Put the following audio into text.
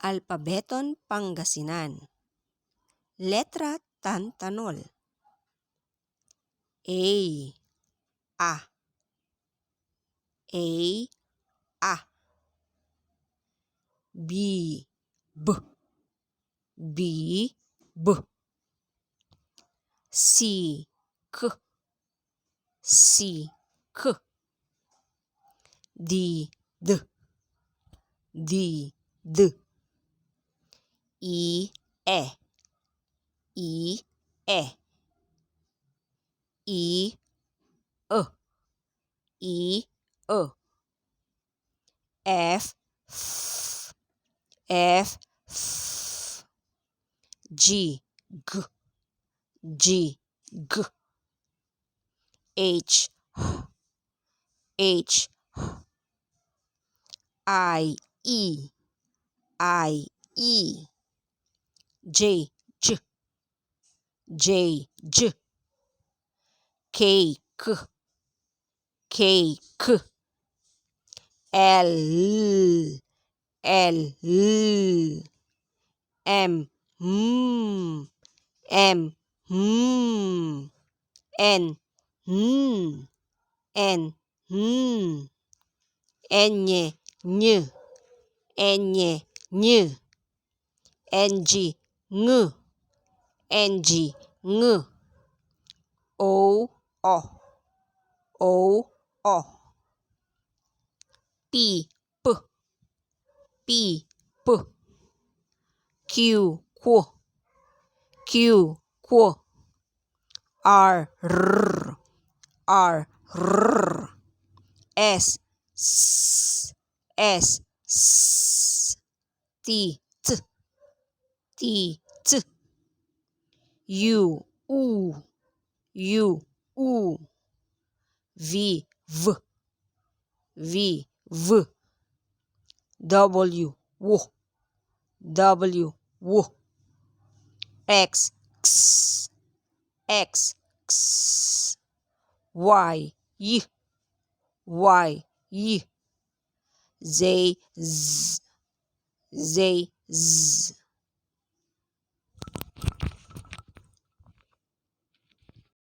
Alpabeton Pangasinan. Letra Tantanol. A. A. A. A. B. B. B. B. C. K. C. K. D. D. D. D. E. E. E. E. E. E. E. E. F. F. F. F. G. G. G. G. H. H. I. E. I. E. J. J. J. J. K. K. K. K. L. L. M. M. M. M. N. N. N. N. Ñ. Ñ. Ñ. Ñ. NG. Ng. NG. Ng. O. O. O. O. P. P. P. P. Q. Q. Q. Q. R. R. R. R. S. S. S. S. T. T. T. T. U. U. U. U. V. V. V. V. W. W. W. W. X. X. X. X. Y. Y. Y. Y. Z. Z. Z. Z.